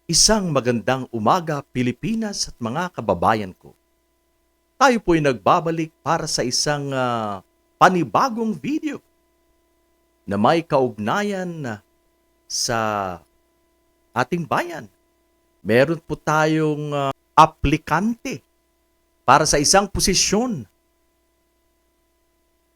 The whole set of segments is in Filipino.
Isang magandang umaga, Pilipinas at mga kababayan ko. Tayo po'y nagbabalik para sa isang panibagong video na may kaugnayan sa ating bayan. Meron po tayong aplikante para sa isang posisyon.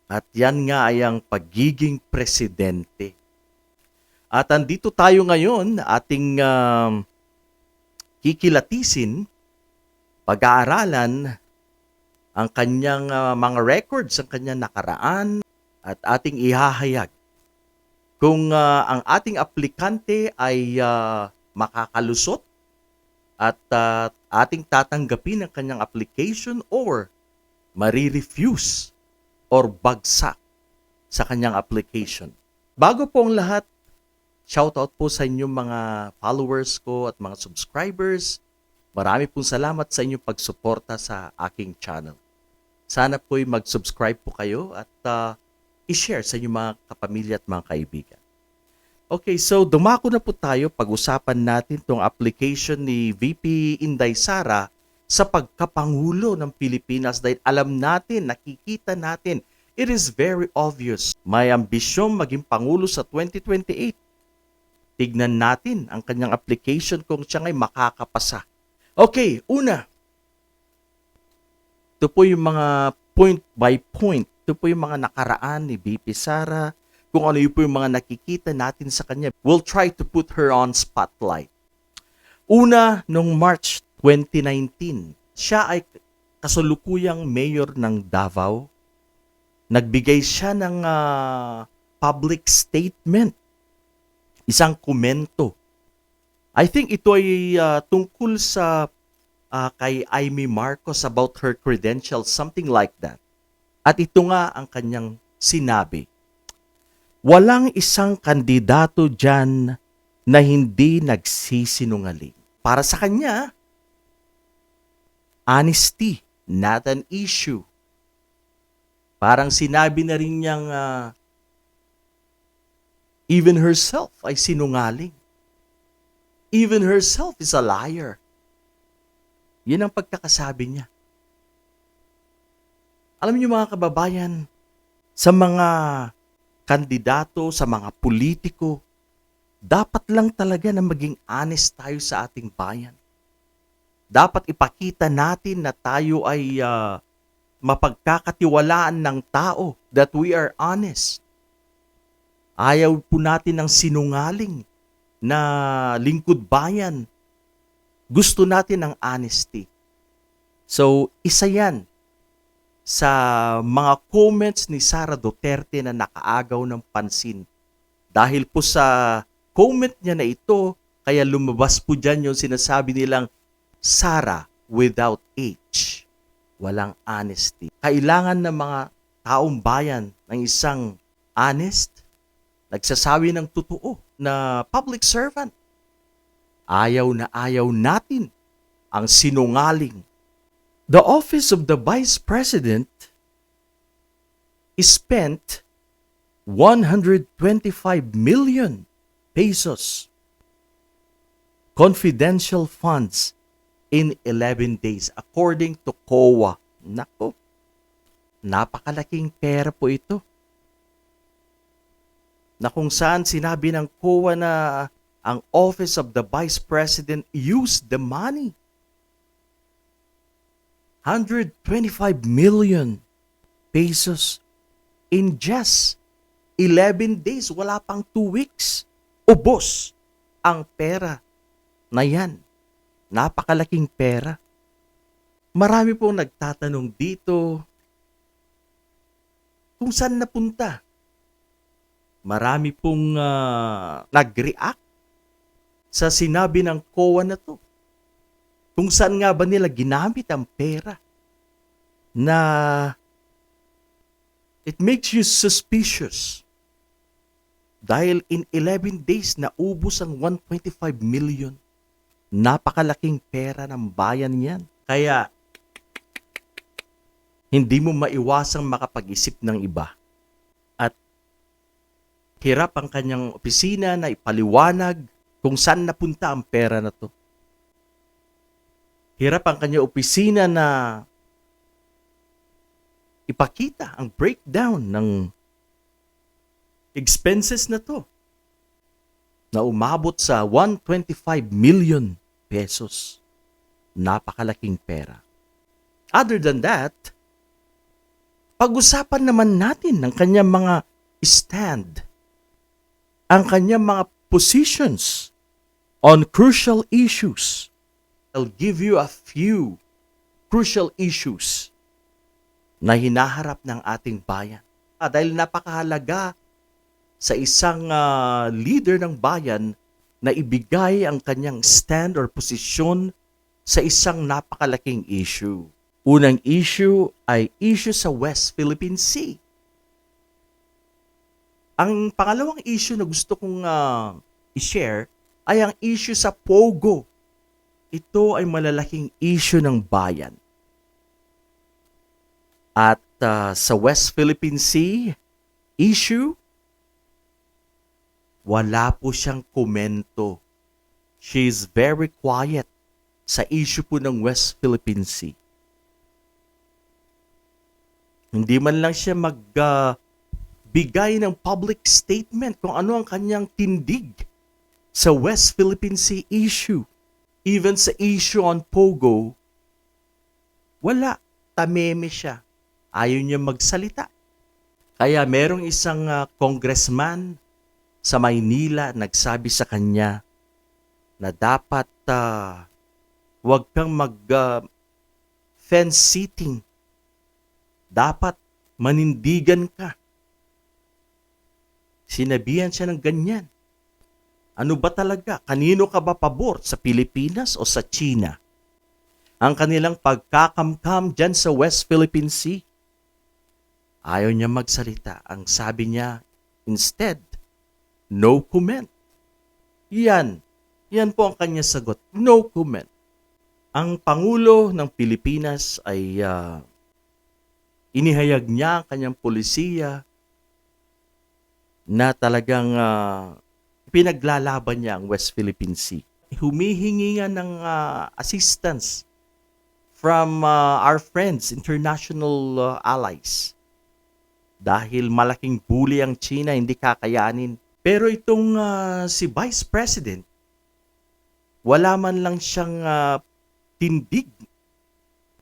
At yan nga ay ang pagiging presidente. At andito tayo ngayon, ating kikilatisin, pag-aaralan ang kanyang mga records, ang kanyang nakaraan, at ating ihahayag kung ang ating aplikante ay makakalusot at ating tatanggapin ang kanyang application or marirefuse or bagsak sa kanyang application. Bago po ang lahat, shoutout po sa inyong mga followers ko at mga subscribers. Marami pong salamat sa inyong pagsuporta sa aking channel. Sana po'y mag-subscribe po kayo at i-share sa inyong mga kapamilya at mga kaibigan. Okay, so dumako na po tayo. Pag-usapan natin itong application ni VP Inday Sara sa pagkapangulo ng Pilipinas dahil alam natin, nakikita natin, it is very obvious. May ambisyong maging pangulo sa 2028. Tignan natin ang kanyang application kung siya ay makakapasa. Okay, una. Ito po yung mga point by point. Ito po yung mga nakaraan ni VP Sara. Kung ano po yung mga nakikita natin sa kanya. We'll try to put her on spotlight. Una, noong March 2019, siya ay kasalukuyang mayor ng Davao. Nagbigay siya ng public statement. Isang komento. I think ito ay tungkol sa kay Amy Marcos about her credentials, something like that. At ito nga ang kanyang sinabi. Walang isang kandidato dyan na hindi nagsisinungaling. Para sa kanya, honesty, not an issue. Parang sinabi na rin niyang even herself ay sinungaling. Even herself is a liar. Yun ang pagkakasabi niya. Alam niyo mga kababayan, sa mga kandidato, sa mga politiko, dapat lang talaga na maging honest tayo sa ating bayan. Dapat ipakita natin na tayo ay mapagkakatiwalaan ng tao, that we are honest. Ayaw po natin ng sinungaling na lingkod bayan. Gusto natin ng honesty. So, isa yan sa mga comments ni Sara Duterte na nakaagaw ng pansin. Dahil po sa comment niya na ito, kaya lumabas po dyan yung sinasabi nilang Sara without H. Walang honesty. Kailangan ng mga taong bayan ng isang honest, nagsasabi ng totoo na public servant. Ayaw na ayaw natin ang sinungaling. The office of the Vice President is spent 125 million pesos confidential funds in 11 days according to COA. Nako, napakalaking pera po ito. Na kung saan sinabi ng COA na ang Office of the Vice President used the money. 125 million pesos in just 11 days. Wala pang 2 weeks. Ubos ang pera na yan. Napakalaking pera. Marami pong nagtatanong dito kung saan napunta. Marami pong nag-react sa sinabi ng COA na to. Kung saan nga ba nila ginamit ang pera na it makes you suspicious. Dahil in 11 days na ubos ang 125 million. Napakalaking pera ng bayan yan. Kaya hindi mo maiwasang makapag-isip ng iba. At hirap ang kanyang opisina na ipaliwanag kung saan napunta ang pera na to. Hirap ang kanyang opisina na ipakita ang breakdown ng expenses na to na umabot sa 125 million pesos. Napakalaking pera. Other than that, pag-usapan naman natin ng kanyang mga stand, ang kanyang mga positions on crucial issues. I'll give you a few crucial issues na hinaharap ng ating bayan. Dahil napakahalaga sa isang leader ng bayan na ibigay ang kanyang stand or posisyon sa isang napakalaking issue. Unang issue ay issue sa West Philippine Sea. Ang pangalawang issue na gusto kong i-share ay ang issue sa Pogo. Ito ay malalaking issue ng bayan. At sa West Philippine Sea issue, wala po siyang komento. She is very quiet sa issue po ng West Philippine Sea. Hindi man lang siya magbigay ng public statement kung ano ang kanyang tindig sa West Philippine Sea issue. Even sa issue on Pogo, wala. Tameme siya. Ayaw niya magsalita. Kaya merong isang congressman sa Maynila nagsabi sa kanya na dapat wag kang fence sitting. Dapat manindigan ka. Sinabihan siya ng ganyan. Ano ba talaga? Kanino ka ba pabor? Sa Pilipinas o sa China? Ang kanilang pagkakamkam dyan sa West Philippine Sea. Ayaw niya magsalita. Ang sabi niya, instead, no comment. Yan po ang kanya sagot. No comment. Ang Pangulo ng Pilipinas ay inihayag niya ang kanyang polisiya na talagang pinaglalaban niya ang West Philippine Sea. Humihingi nga ng assistance from our friends, international allies. Dahil malaking bully ang China, hindi kakayanin. Pero itong si Vice President, wala man lang siyang tindig.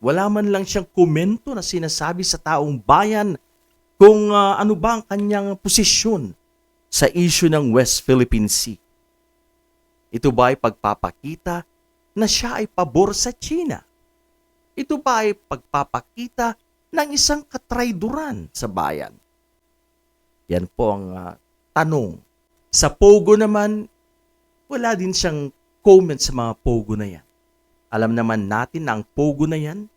Wala man lang siyang komento na sinasabi sa taong bayan kung ano ba ang kanyang posisyon sa issue ng West Philippine Sea. Ito ba ay pagpapakita na siya ay pabor sa China? Ito ba ay pagpapakita ng isang katrayduran sa bayan? Yan po ang tanong. Sa Pogo naman, wala din siyang comment sa mga Pogo na yan. Alam naman natin na ang Pogo na yan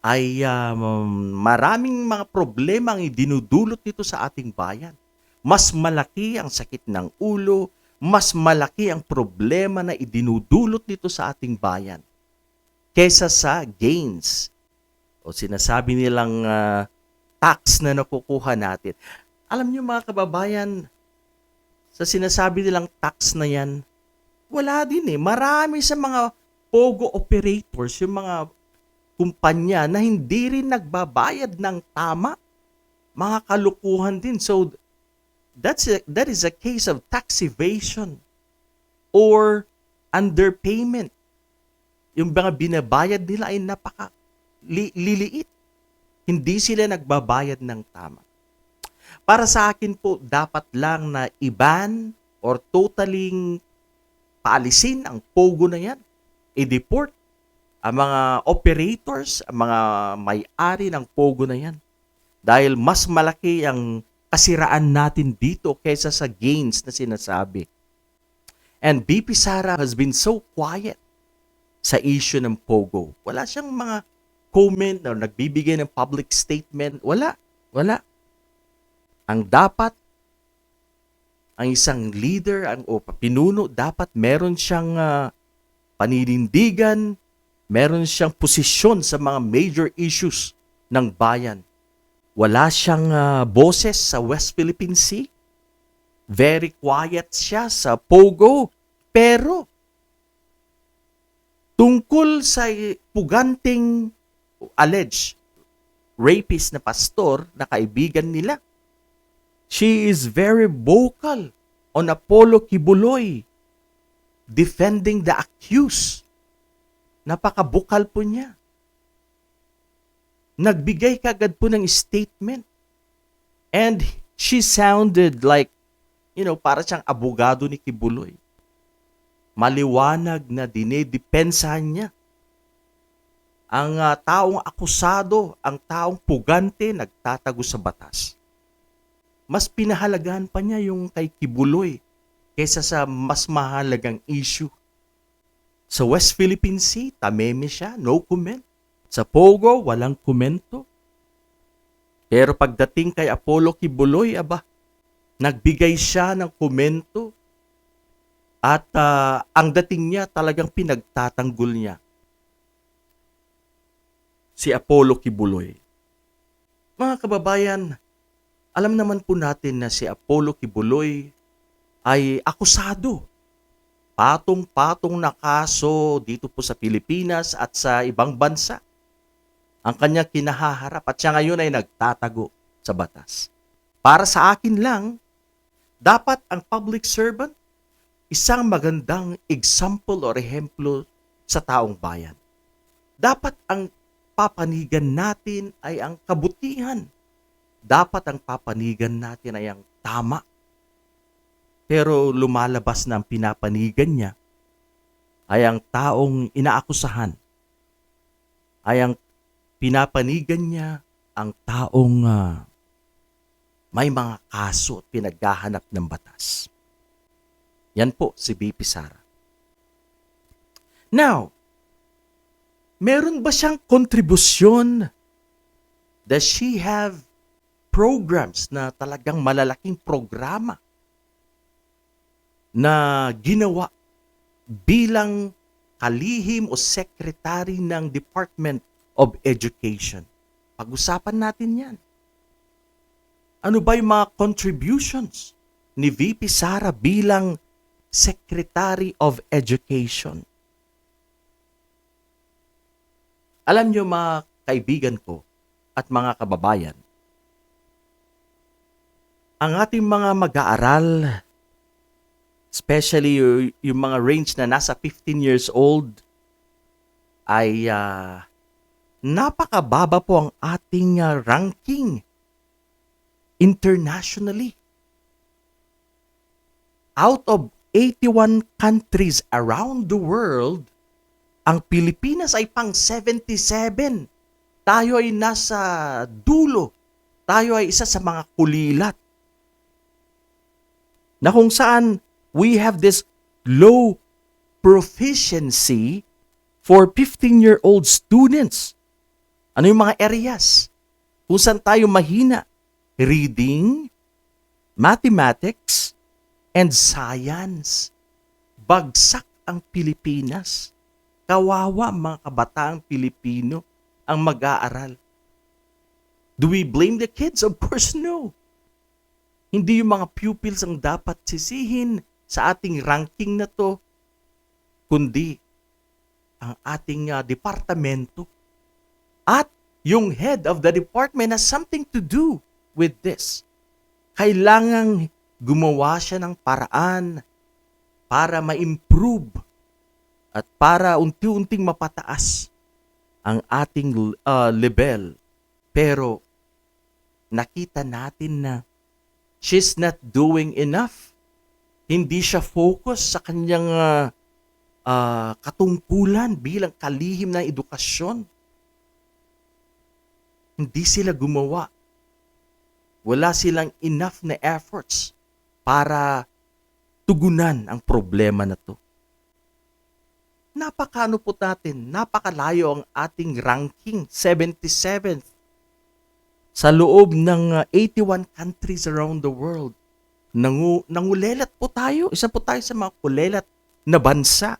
ay maraming mga problema ang idinudulot nito sa ating bayan. Mas malaki ang sakit ng ulo, mas malaki ang problema na idinudulot nito sa ating bayan kesa sa gains o sinasabi nilang tax na nakukuha natin. Alam niyo mga kababayan, sa sinasabi nilang tax na yan, wala din eh. Marami sa mga Pogo operators, yung mga kumpanya na hindi rin nagbabayad ng tama. Mga kalukuhan din. So, that is a case of tax evasion or underpayment. Yung mga binabayad nila ay liliit. Hindi sila nagbabayad ng tama. Para sa akin po, dapat lang na i-ban or totaling paalisin ang Pogo na yan. I-deport ang mga operators, ang mga may-ari ng Pogo na yan. Dahil mas malaki ang kasiraan natin dito kaysa sa gains na sinasabi. And BP Sara has been so quiet sa issue ng Pogo. Wala siyang mga comment o nagbibigay ng public statement. Wala. Ang dapat, ang isang leader, o pinuno, dapat meron siyang paninindigan, meron siyang posisyon sa mga major issues ng bayan. Wala siyang boses sa West Philippine Sea. Very quiet siya sa Pogo. Pero, tungkol sa puganting alleged rapist na pastor na kaibigan nila. She is very vocal on Apollo Kibuloy defending the accused. Napakabukal po niya. Nagbigay kagad po ng statement. And she sounded like, para siyang abogado ni Kibuloy. Maliwanag na dinedepensahan niya ang taong akusado, ang taong pugante, nagtatago sa batas. Mas pinahalagahan pa niya yung kay Kibuloy kaysa sa mas mahalagang issue. Sa West Philippine Sea, tameme siya, no comment. Sa Pogo, walang komento. Pero pagdating kay Apollo Kibuloy, nagbigay siya ng komento at ang dating niya talagang pinagtatanggol niya. Si Apollo Kibuloy. Mga kababayan, alam naman po natin na si Apollo Kibuloy ay akusado. Patong-patong na kaso dito po sa Pilipinas at sa ibang bansa. Ang kanya kinahaharap at siya ngayon ay nagtatago sa batas. Para sa akin lang, dapat ang public servant isang magandang example o ehemplo sa taong bayan. Dapat ang papanigan natin ay ang kabutihan. Dapat ang papanigan natin ay ang tama. Pero lumalabas na ang pinapanigan niya ay ang taong inaakusahan. Ay ang pinapanigan niya ang taong may mga kaso at pinaghahanap ng batas. Yan po si VP Sara. Now, meron ba siyang kontribusyon? Does she have programs na talagang malalaking programa na ginawa bilang kalihim o secretary ng Department of Education? Pag-usapan natin yan. Ano ba yung mga contributions ni VP Sara bilang Secretary of Education? Alam nyo mga kaibigan ko at mga kababayan, ang ating mga mag-aaral, especially yung mga range na nasa 15 years old, ay napakababa po ang ating ranking internationally. Out of 81 countries around the world, ang Pilipinas ay pang 77. Tayo ay nasa dulo. Tayo ay isa sa mga kulilat. Na kung saan we have this low proficiency for 15-year-old students. Ano yung mga areas kung saan tayo mahina? Reading, mathematics, and science. Bagsak ang Pilipinas. Kawawa mga kabataang Pilipino ang mag-aaral. Do we blame the kids? Of course no. Hindi yung mga pupils ang dapat sisihin sa ating ranking na to, kundi ang ating departamento. At yung head of the department has something to do with this. Kailangang gumawa siya ng paraan para ma-improve at para unti-unting mapataas ang ating level. Pero nakita natin na she's not doing enough. Hindi siya focus sa kanyang katungkulan bilang kalihim ng edukasyon. Hindi sila gumawa. Wala silang enough na efforts para tugunan ang problema na to. Napakano po natin, napakalayo ang ating ranking, 77th. Sa loob ng 81 countries around the world. Nangulelat po tayo. Isa po tayo sa mga kulelat na bansa.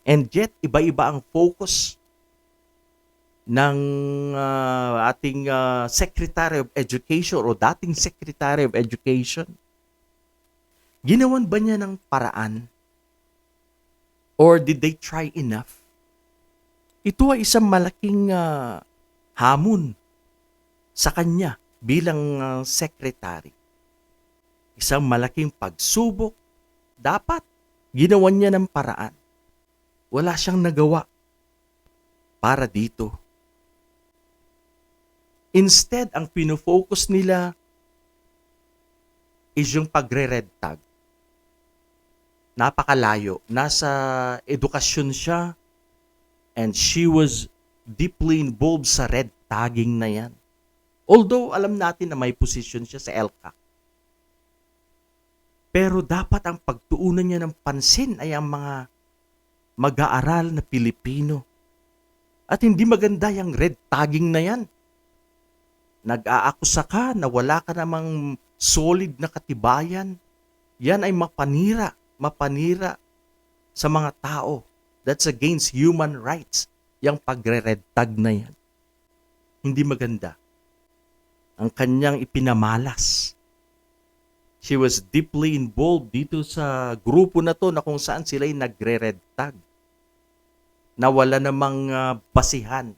And yet, iba-iba ang focus ng ating Secretary of Education o dating Secretary of Education. Ginawan ba niya ng paraan? Or did they try enough Ito ay isang malaking hamon sa kanya bilang secretary. Isang malaking pagsubok. Dapat ginawan niya ng paraan. Wala siyang nagawa para dito. Instead, ang pinofocus nila is yung pagre-red tag. Napakalayo. Nasa edukasyon siya and she was deeply involved sa red tagging na yan. Although, alam natin na may position siya sa ELCA. Pero dapat ang pagtuunan niya ng pansin ay ang mga mag-aaral na Pilipino. At hindi maganda yung red tagging na yan. Nag-aakusa ka na wala ka namang solid na katibayan. Yan ay mapanira sa mga tao. That's against human rights. Yang pagre-red tag na yan. Hindi maganda. Ang kanyang ipinamalas. She was deeply involved dito sa grupo na to na kung saan sila'y nagre-red tag. Na wala namang basihan.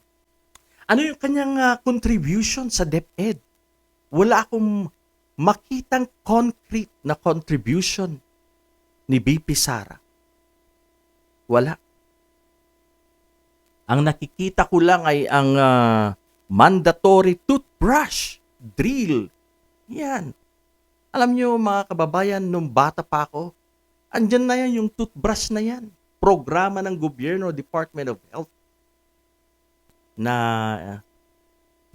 Ano yung kanyang contribution sa DepEd? Wala akong makitang concrete na contribution ni BP Sara. Wala. Ang nakikita ko lang ay ang mandatory toothbrush drill. Yan. Alam nyo mga kababayan, nung bata pa ako, andyan na yan yung toothbrush na yan. Programa ng gobyerno, Department of Health, na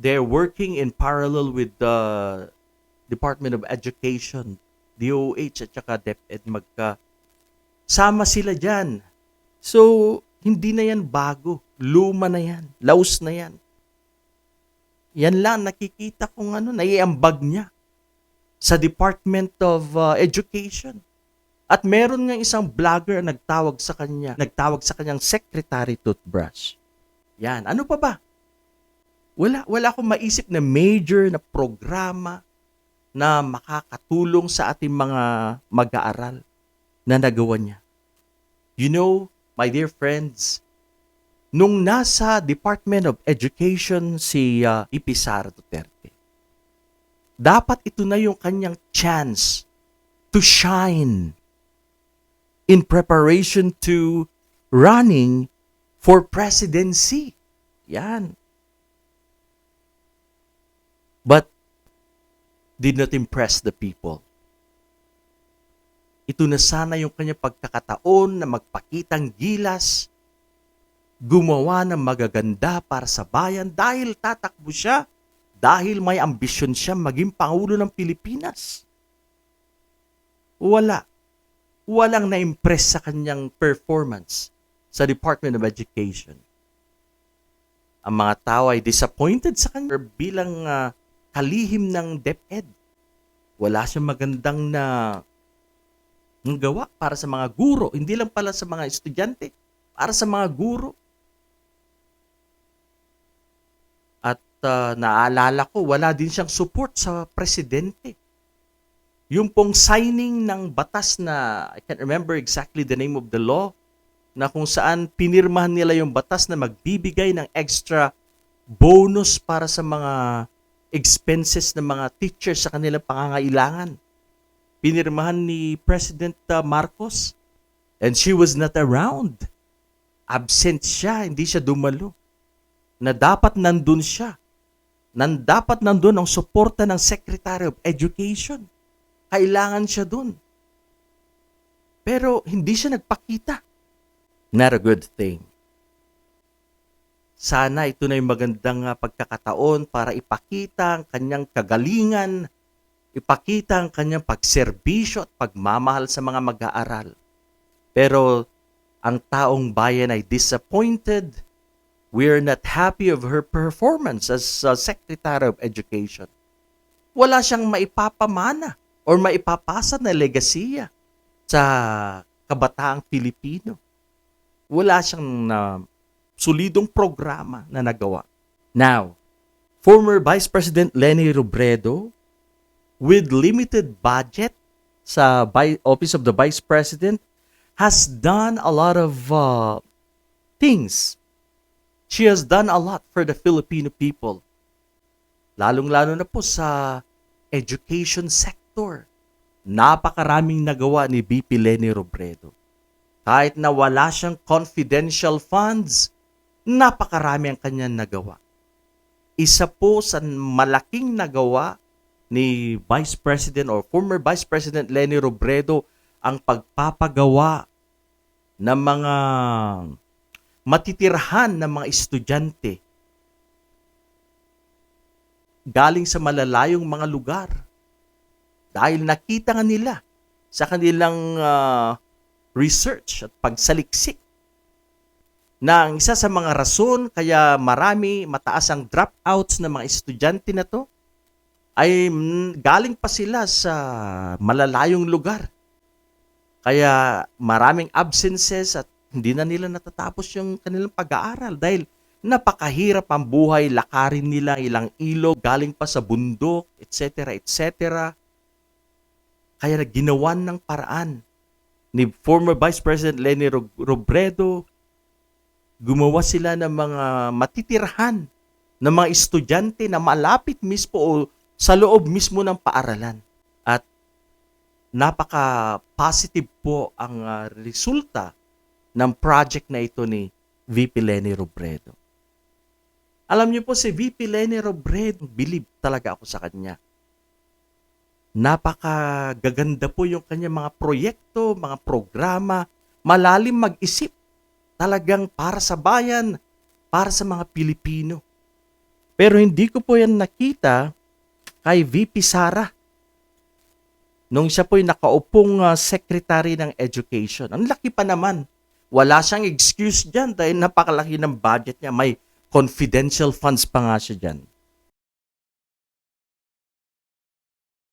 they're working in parallel with the Department of Education, DOH at saka DepEd. Sama sila dyan. So, hindi na yan bago. Luma na yan. Laos na yan. Yan lang, nakikita kong naiambag niya sa Department of Education. At meron nga isang vlogger nagtawag sa kanyang secretary toothbrush. Yan, ano pa ba? Wala akong maisip na major na programa na makakatulong sa ating mga mag-aaral na nagawa niya. You know, my dear friends, nung nasa Department of Education si VP Sara Duterte, dapat ito na yung kanyang chance to shine in preparation to running for presidency. Yan. But did not impress the people. Ito na sana yung kanyang pagkakataon na magpakitang gilas, gumawa ng magaganda para sa bayan dahil tatakbo siya, dahil may ambisyon siya maging Pangulo ng Pilipinas. Walang na-impress sa kanyang performance sa Department of Education. Ang mga tao ay disappointed sa kanya bilang kalihim ng DepEd. Wala siyang magandang gawa para sa mga guro. Hindi lang pala sa mga estudyante, para sa mga guro. At naalala ko, wala din siyang support sa presidente. Yung pong signing ng batas na, I can't remember exactly the name of the law, na kung saan pinirmahan nila yung batas na magbibigay ng extra bonus para sa mga expenses ng mga teachers sa kanilang pangangailangan. Pinirmahan ni President Marcos, and she was not around. Absent siya, hindi siya dumalo. Na dapat nandun siya. Dapat nandun ang suporta ng Secretary of Education. Kailangan siya dun. Pero hindi siya nagpakita. Not a good thing. Sana ito na yung magandang pagkakataon para ipakita ang kanyang kagalingan, ipakita ang kanyang pagserbisyo at pagmamahal sa mga mag-aaral. Pero ang taong bayan ay disappointed. We're not happy of her performance as Secretary of Education. Wala siyang maipapamana or maipapasa na legasiya sa kabataang Pilipino. Wala siyang solidong programa na nagawa. Now, former Vice President Leni Robredo, with limited budget sa Office of the Vice President, has done a lot of things. She has done a lot for the Filipino people. Lalong-lalo na po sa education sector. Napakaraming nagawa ni VP Leni Robredo. Kahit na wala siyang confidential funds, napakarami ang kanyang nagawa. Isa po sa malaking nagawa ni Vice President or former Vice President Leni Robredo ang pagpapagawa ng mga matitirhan ng mga estudyante galing sa malalayong mga lugar. Dahil nakita nga nila sa kanilang research at pagsaliksik na ang isa sa mga rason kaya mataas ang dropouts ng mga estudyante na to ay galing pa sila sa malalayong lugar. Kaya maraming absences at hindi na nila natatapos yung kanilang pag-aaral dahil napakahirap ang buhay, lakarin nila ilang ilog, galing pa sa bundok, etc. etc. Kaya ginawan ng paraan ni former Vice President Leni Robredo, gumawa sila ng mga matitirhan ng mga estudyante na malapit mismo o sa loob mismo ng paaralan. At napaka-positive po ang resulta ng project na ito ni VP Leni Robredo. Alam niyo po si VP Leni Robredo, believe talaga ako sa kanya. Napakagaganda po yung kanyang mga proyekto, mga programa, malalim mag-isip. Talagang para sa bayan, para sa mga Pilipino. Pero hindi ko po yan nakita kay VP Sara. Nung siya po'y nakaupong Secretary ng Education. Ang laki pa naman. Wala siyang excuse dyan dahil napakalaki ng budget niya. May confidential funds pa nga siya dyan.